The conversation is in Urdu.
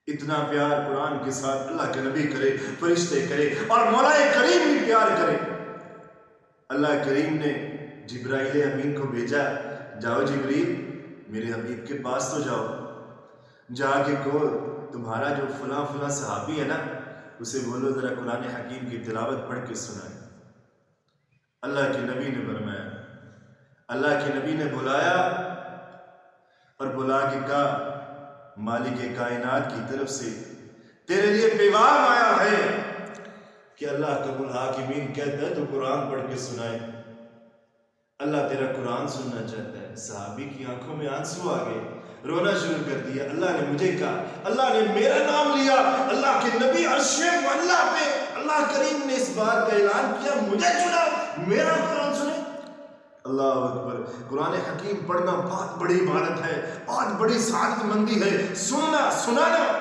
اتنا پیار قرآن کے ساتھ اللہ کے نبی کرے، فرشتے کرے، اور مولا کریم بھی پیار کرے۔ اللہ کریم نے جبرائیل امین کو بھیجا، جاؤ جبریل میرے حبیب کے پاس تو جاؤ، جا کے کہو تمہارا جو فلاں فلاں صحابی ہے نا، اسے بولو ذرا قرآن حکیم کی تلاوت پڑھ کے سنائے۔ اللہ کے نبی نے فرمایا، اللہ کے نبی نے بلایا اور بلا کے کہا مالک کائنات کی طرف سے تیرے لیے پیغام آیا ہے کہ اللہ رب الحاکمین کہتا ہے تو قرآن پڑھ کے سنائے۔ اللہ تیرا قرآن سننا چاہتا ہے۔ صحابی کی آنکھوں میں آنسو آ گئے، رونا شروع کر دیا۔ اللہ نے مجھے کہا، اللہ نے میرا نام لیا، اللہ کے نبی عرش معلیٰ پہ اللہ کریم نے اس بات کا اعلان کیا، مجھے چنا، میرا قرآن سنے۔ اللہ اکبر۔ قرآن حکیم پڑھنا بہت بڑی عبادت ہے، بہت بڑی سعادت مندی ہے، سننا سنانا